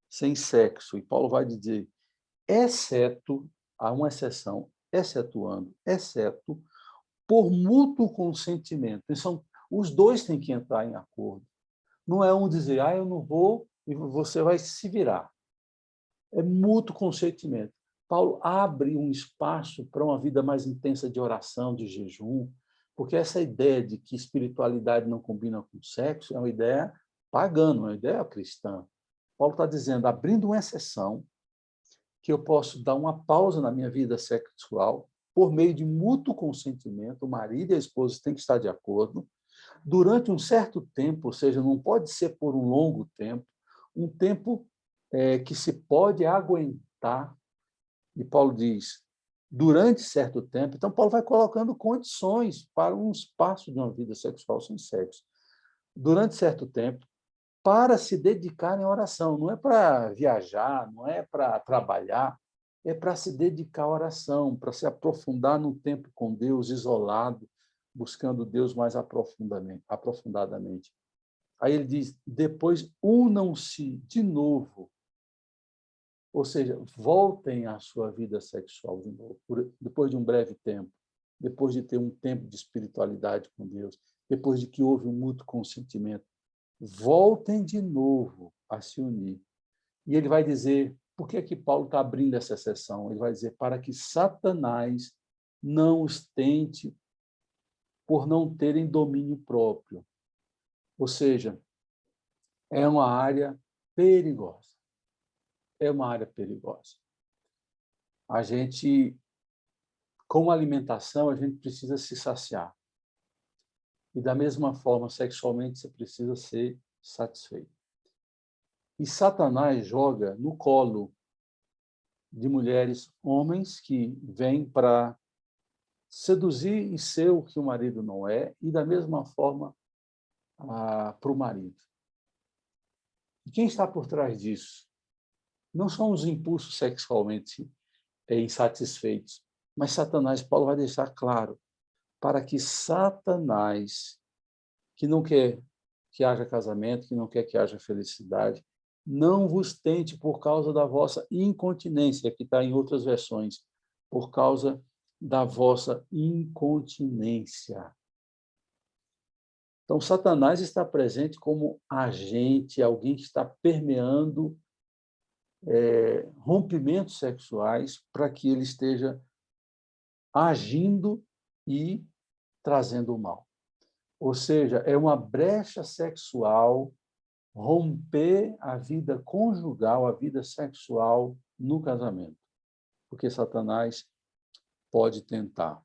sem sexo. E Paulo vai dizer, exceto, há uma exceção, excetuando, exceto por mútuo consentimento. Então, os dois têm que entrar em acordo. Não é um dizer, eu não vou e você vai se virar. É mútuo consentimento. Paulo abre um espaço para uma vida mais intensa de oração, de jejum, porque essa ideia de que espiritualidade não combina com sexo é uma ideia pagã, não é uma ideia cristã. Paulo está dizendo, abrindo uma exceção, que eu posso dar uma pausa na minha vida sexual por meio de mútuo consentimento, o marido e a esposa têm que estar de acordo, durante um certo tempo, ou seja, não pode ser por um longo tempo, um tempo que se pode aguentar. E Paulo diz, durante certo tempo. Então, Paulo vai colocando condições para um espaço de uma vida sexual sem sexo. Durante certo tempo, para se dedicar em oração. Não é para viajar, não é para trabalhar, é para se dedicar à oração, para se aprofundar no tempo com Deus, isolado, buscando Deus mais aprofundadamente. Aí ele diz, depois unam-se de novo, ou seja, voltem à sua vida sexual de novo, depois de um breve tempo, depois de ter um tempo de espiritualidade com Deus, depois de que houve um mútuo consentimento, voltem de novo a se unir. E ele vai dizer, por que é que Paulo está abrindo essa exceção? Ele vai dizer, para que Satanás não os tente por não terem domínio próprio. Ou seja, é uma área perigosa. É uma área perigosa. a gente, com a alimentação, a gente precisa se saciar. E da mesma forma, sexualmente, você precisa ser satisfeito. E Satanás joga no colo de mulheres, homens que vêm para seduzir e ser o que o marido não é, e da mesma forma para o marido. E quem está por trás disso? Não são os impulsos sexualmente insatisfeitos, mas Satanás, Paulo vai deixar claro, para que Satanás, que não quer que haja casamento, que não quer que haja felicidade, não vos tente por causa da vossa incontinência, que está em outras versões, por causa da vossa incontinência. Então, Satanás está presente como agente, alguém que está permeando rompimentos sexuais para que ele esteja agindo e trazendo o mal. Ou seja, é uma brecha sexual, romper a vida conjugal, a vida sexual no casamento, porque Satanás pode tentar.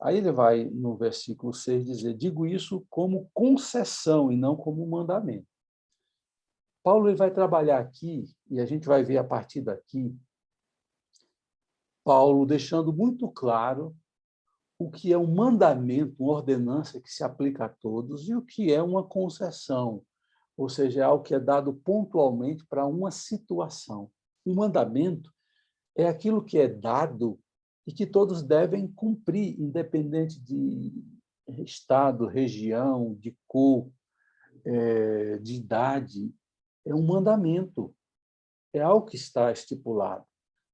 Aí ele vai, no versículo 6, dizer, digo isso como concessão e não como mandamento. Paulo ele vai trabalhar aqui, e a gente vai ver a partir daqui, Paulo deixando muito claro o que é um mandamento, uma ordenança que se aplica a todos, e o que é uma concessão, ou seja, é algo que é dado pontualmente para uma situação. Um mandamento é aquilo que é dado e que todos devem cumprir, independente de estado, região, de cor, de idade. É um mandamento, é algo que está estipulado.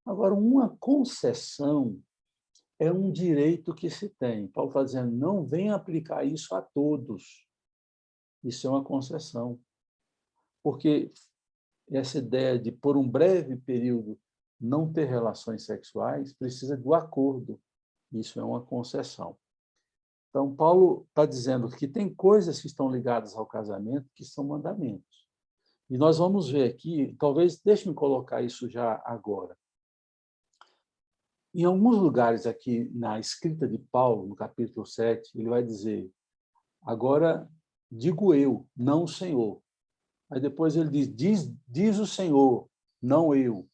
Agora, uma concessão é um direito que se tem. Paulo está dizendo, não venha aplicar isso a todos. Isso é uma concessão. Porque essa ideia de, por um breve período, não ter relações sexuais, precisa do acordo. Isso é uma concessão. Então, Paulo está dizendo que tem coisas que estão ligadas ao casamento que são mandamentos. E nós vamos ver aqui, talvez, deixe-me colocar isso já agora. Em alguns lugares aqui na escrita de Paulo, no capítulo 7, ele vai dizer, agora digo eu, não o Senhor. Aí depois ele diz o Senhor, não eu.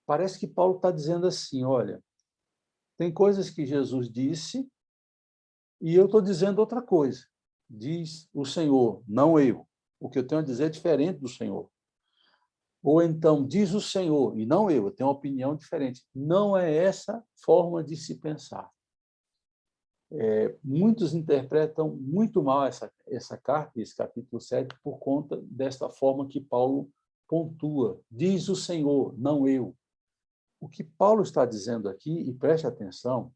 Parece que Paulo está dizendo assim, olha, tem coisas que Jesus disse e eu estou dizendo outra coisa. Diz o Senhor, não eu. O que eu tenho a dizer é diferente do Senhor. Ou então, diz o Senhor, e não eu tenho uma opinião diferente. Não é essa forma de se pensar. Muitos interpretam muito mal essa carta, esse capítulo 7, por conta desta forma que Paulo pontua. Diz o Senhor, não eu. O que Paulo está dizendo aqui, e preste atenção,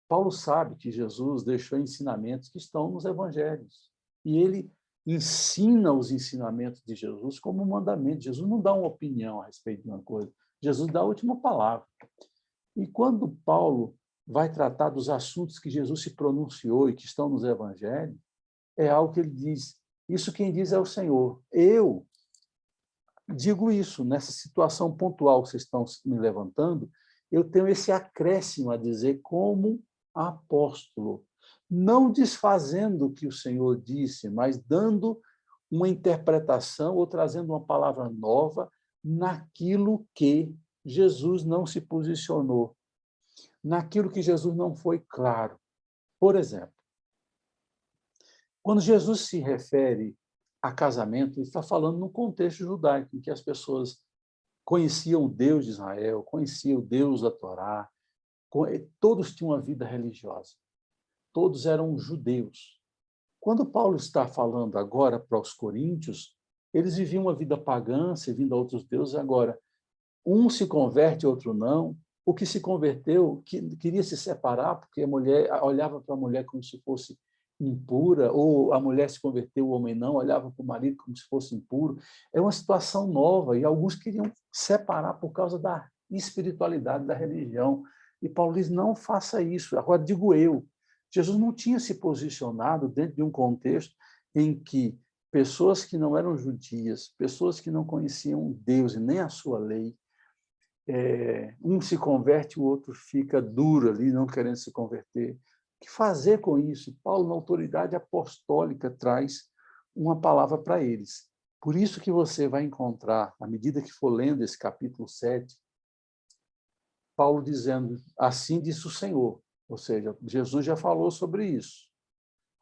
Paulo sabe que Jesus deixou ensinamentos que estão nos evangelhos. E ele ensina os ensinamentos de Jesus como um mandamento. Jesus não dá uma opinião a respeito de uma coisa. Jesus dá a última palavra. E quando Paulo vai tratar dos assuntos que Jesus se pronunciou e que estão nos evangelhos, é algo que ele diz, isso quem diz é o Senhor. Eu digo isso, nessa situação pontual que vocês estão me levantando, eu tenho esse acréscimo a dizer como apóstolo, não desfazendo o que o Senhor disse, mas dando uma interpretação ou trazendo uma palavra nova naquilo que Jesus não se posicionou, naquilo que Jesus não foi claro. Por exemplo, quando Jesus se refere a casamento, ele está falando num contexto judaico, em que as pessoas conheciam o Deus de Israel, conheciam o Deus da Torá, todos tinham uma vida religiosa, todos eram judeus. Quando Paulo está falando agora para os coríntios, eles viviam uma vida pagã, servindo a outros deuses. Agora, um se converte, outro não. O que se converteu queria se separar, porque a mulher olhava para a mulher como se fosse impura, ou a mulher se converteu, o homem não, olhava para o marido como se fosse impuro. É uma situação nova, e alguns queriam separar por causa da espiritualidade da religião. E Paulo diz, não faça isso. Agora, digo eu, Jesus não tinha se posicionado dentro de um contexto em que pessoas que não eram judias, pessoas que não conheciam Deus e nem a sua lei, Um se converte, o outro fica duro ali, não querendo se converter. O que fazer com isso? Paulo, na autoridade apostólica, traz uma palavra para eles. Por isso que você vai encontrar, à medida que for lendo esse capítulo 7, Paulo dizendo, assim disse o Senhor. Ou seja, Jesus já falou sobre isso.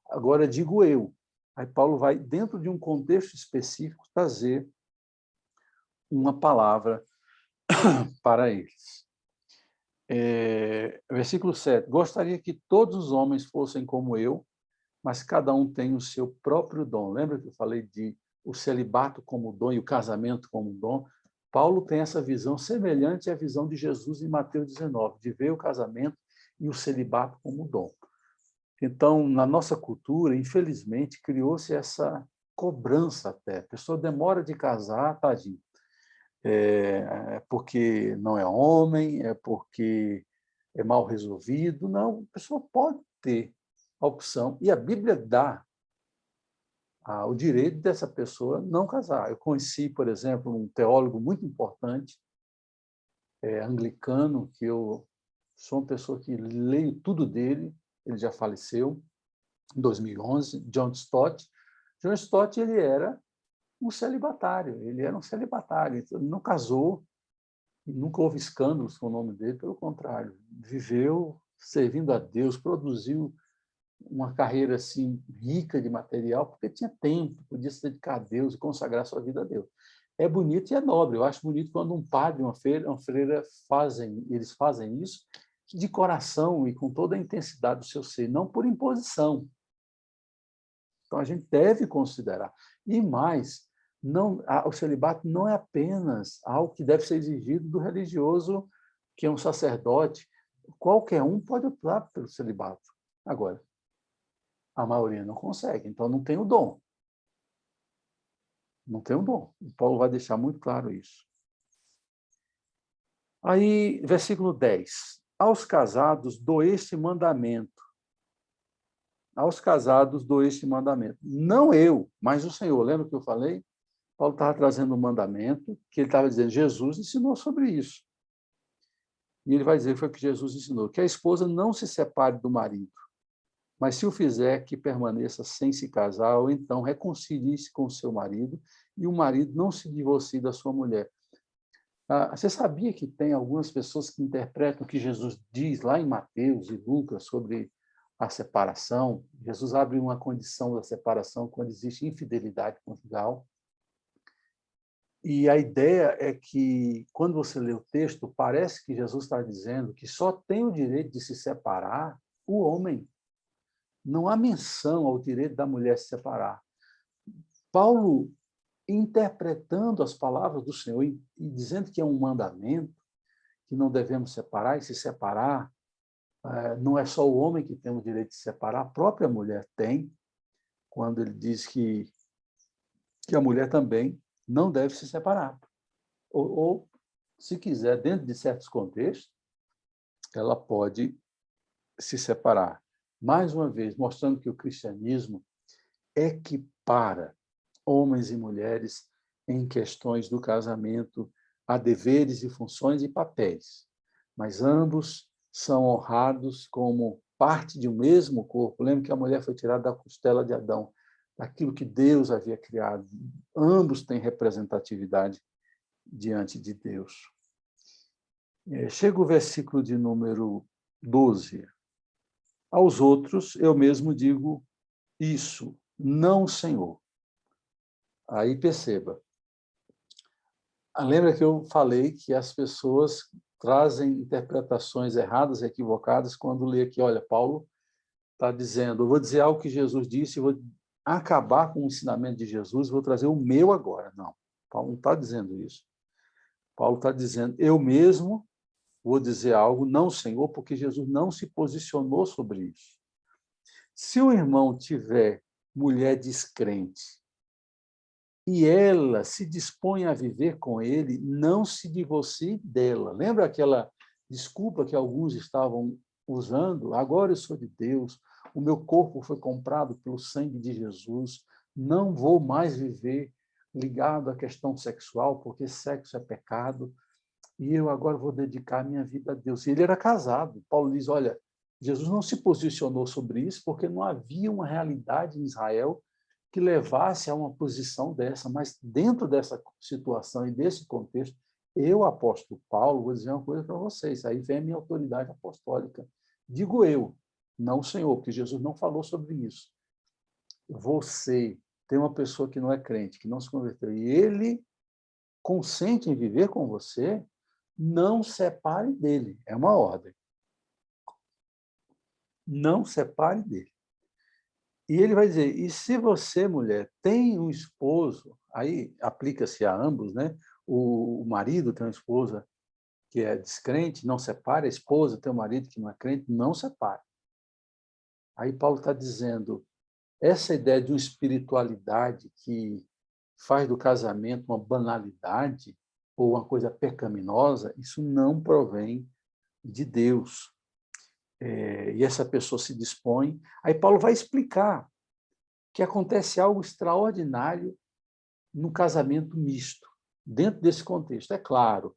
Agora digo eu. Aí Paulo vai, dentro de um contexto específico, trazer uma palavra para eles. Versículo 7. Gostaria que todos os homens fossem como eu, mas cada um tem o seu próprio dom. Lembra que eu falei de o celibato como dom e o casamento como dom? Paulo tem essa visão semelhante à visão de Jesus em Mateus 19, de ver o casamento e o celibato como dom. Então, na nossa cultura, infelizmente, criou-se essa cobrança até. A pessoa demora de casar, tadinho. É porque não é homem, é porque é mal resolvido. Não, a pessoa pode ter a opção. E a Bíblia dá o direito dessa pessoa não casar. Eu conheci, por exemplo, um teólogo muito importante, anglicano, que eu sou uma pessoa que leio tudo dele, ele já faleceu, em 2011, John Stott. John Stott, ele era um celibatário, ele não casou, nunca houve escândalos com o nome dele, pelo contrário, viveu servindo a Deus, produziu uma carreira assim rica de material, porque tinha tempo, podia se dedicar a Deus e consagrar sua vida a Deus. É bonito e é nobre. Eu acho bonito quando um padre e uma freira eles fazem isso de coração e com toda a intensidade do seu ser, não por imposição. Então a gente deve considerar. E mais, o celibato não é apenas algo que deve ser exigido do religioso, que é um sacerdote. Qualquer um pode optar pelo celibato. Agora, a maioria não consegue, então não tem o dom. Não tem o dom. O Paulo vai deixar muito claro isso. Aí, versículo 10. Aos casados dou este mandamento. Aos casados dou este mandamento. Não eu, mas o Senhor. Lembra que eu falei? Paulo estava trazendo um mandamento que ele estava dizendo, Jesus ensinou sobre isso. E ele vai dizer que foi o que Jesus ensinou, que a esposa não se separe do marido, mas se o fizer, que permaneça sem se casar, ou então reconcilie-se com o seu marido, e o marido não se divorcie da sua mulher. Você sabia que tem algumas pessoas que interpretam o que Jesus diz lá em Mateus e Lucas sobre a separação? Jesus abre uma condição da separação quando existe infidelidade conjugal. E a ideia é que, quando você lê o texto, parece que Jesus está dizendo que só tem o direito de se separar o homem. Não há menção ao direito da mulher se separar. Paulo, interpretando as palavras do Senhor e dizendo que é um mandamento, que não devemos separar, e se separar, não é só o homem que tem o direito de se separar, a própria mulher tem, quando ele diz que a mulher também não deve se separar. Ou, se quiser, dentro de certos contextos, ela pode se separar. Mais uma vez, mostrando que o cristianismo equipara homens e mulheres em questões do casamento a deveres e funções e papéis, mas ambos são honrados como parte de um mesmo corpo. Lembra que a mulher foi tirada da costela de Adão, daquilo que Deus havia criado. Ambos têm representatividade diante de Deus. Chega o versículo de número 12. Aos outros eu mesmo digo isso, não, Senhor. Aí perceba. Lembra que eu falei que as pessoas trazem interpretações erradas, equivocadas, quando lê aqui, olha, Paulo está dizendo, eu vou dizer algo que Jesus disse, vou acabar com o ensinamento de Jesus, vou trazer o meu agora. Não, Paulo não está dizendo isso. Paulo está dizendo, eu mesmo vou dizer algo, não, Senhor, porque Jesus não se posicionou sobre isso. Se o irmão tiver mulher descrente e ela se dispõe a viver com ele, não se divorcie dela. Lembra aquela desculpa que alguns estavam usando? Agora eu sou de Deus, o meu corpo foi comprado pelo sangue de Jesus, não vou mais viver ligado à questão sexual, porque sexo é pecado. e eu agora vou dedicar a minha vida a Deus. E ele era casado. Paulo diz, olha, Jesus não se posicionou sobre isso porque não havia uma realidade em Israel que levasse a uma posição dessa, mas dentro dessa situação e desse contexto, eu, apóstolo Paulo, vou dizer uma coisa para vocês, aí vem a minha autoridade apostólica. Digo eu, não o Senhor, porque Jesus não falou sobre isso. Você tem uma pessoa que não é crente, que não se converteu, e ele consente em viver com você, não separe dele. É uma ordem. Não separe dele. E ele vai dizer, e se você, mulher, tem um esposo, aí aplica-se a ambos, né? O marido tem uma esposa que é descrente, não separe, a esposa tem um marido que não é crente, não separe. Aí Paulo está dizendo, essa ideia de uma espiritualidade que faz do casamento uma banalidade ou uma coisa pecaminosa, isso não provém de Deus. E essa pessoa se dispõe. Aí Paulo vai explicar que acontece algo extraordinário no casamento misto, dentro desse contexto. É claro,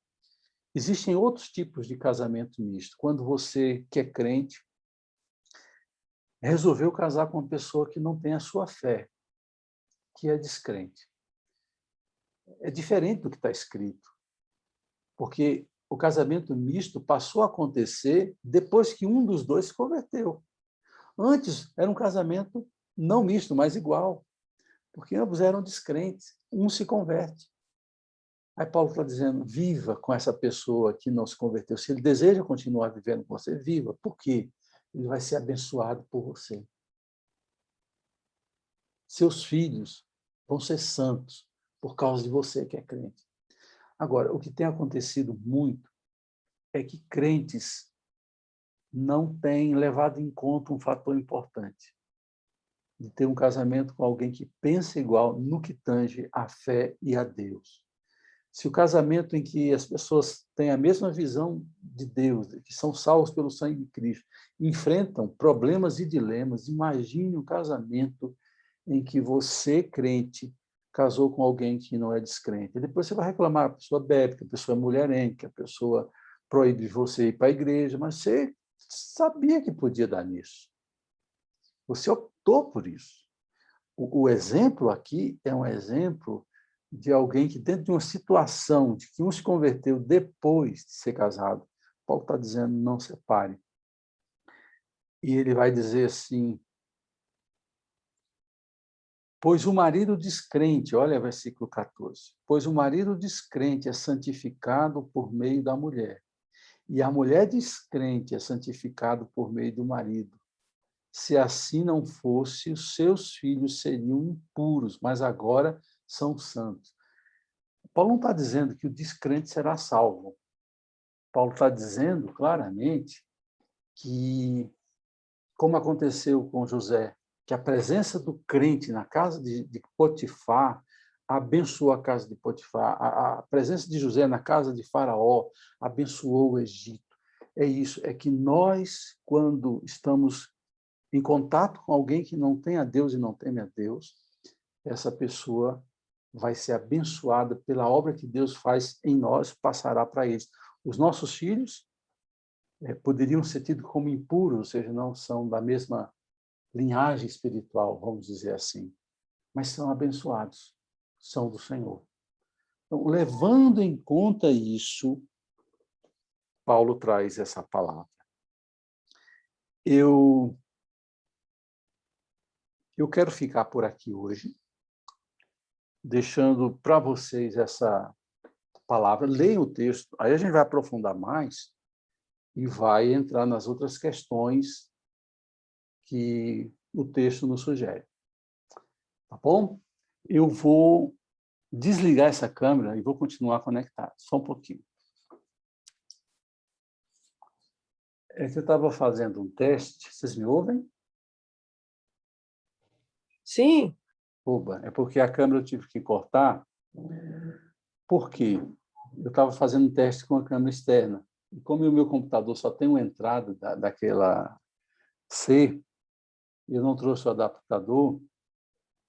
existem outros tipos de casamento misto. Quando você, que é crente, resolveu casar com uma pessoa que não tem a sua fé, que é descrente. É diferente do que está escrito, porque o casamento misto passou a acontecer depois que um dos dois se converteu. Antes, era um casamento não misto, mas igual, porque ambos eram descrentes. Um se converte. Aí Paulo está dizendo, viva com essa pessoa que não se converteu. Se ele deseja continuar vivendo com você, viva. Por quê? Ele vai ser abençoado por você. Seus filhos vão ser santos por causa de você que é crente. Agora, o que tem acontecido muito é que crentes não têm levado em conta um fator importante, de ter um casamento com alguém que pensa igual no que tange a fé e a Deus. Se o casamento em que as pessoas têm a mesma visão de Deus, que são salvos pelo sangue de Cristo, enfrentam problemas e dilemas, imagine um casamento em que você, crente, casou com alguém que não é descrente. E depois você vai reclamar, a pessoa bebe, que a pessoa é mulherenga, que a pessoa proíbe você ir para a igreja, mas você sabia que podia dar nisso. Você optou por isso. O exemplo aqui é um exemplo de alguém que, dentro de uma situação de que um se converteu depois de ser casado, Paulo está dizendo, não separe. E ele vai dizer assim, pois o marido descrente, olha versículo 14, pois o marido descrente é santificado por meio da mulher, e a mulher descrente é santificada por meio do marido. Se assim não fosse, os seus filhos seriam impuros, mas agora são santos. Paulo não está dizendo que o descrente será salvo. Paulo está dizendo claramente que, como aconteceu com José, que a presença do crente na casa de Potifar abençoou a casa de Potifar, a presença de José na casa de Faraó abençoou o Egito. É isso, é que nós, quando estamos em contato com alguém que não tem a Deus e não teme a Deus, essa pessoa vai ser abençoada pela obra que Deus faz em nós, passará para eles. Os nossos filhos poderiam ser tidos como impuros, ou seja, não são da mesma linhagem espiritual, vamos dizer assim, mas são abençoados, são do Senhor. Então, levando em conta isso, Paulo traz essa palavra. Eu quero ficar por aqui hoje, deixando para vocês essa palavra. Leiam o texto, aí a gente vai aprofundar mais e vai entrar nas outras questões que o texto nos sugere. Tá bom? Eu vou desligar essa câmera e vou continuar conectado, só um pouquinho. É que eu estava fazendo um teste, vocês me ouvem? Sim. Oba, é porque a câmera eu tive que cortar. Por quê? Eu estava fazendo um teste com a câmera externa. E como o meu computador só tem uma entrada daquela C, eu não trouxe o adaptador,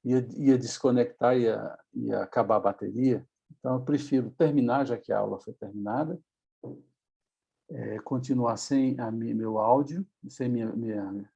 ia desconectar, ia acabar a bateria. Então, eu prefiro terminar, já que a aula foi terminada, continuar sem meu áudio, sem minha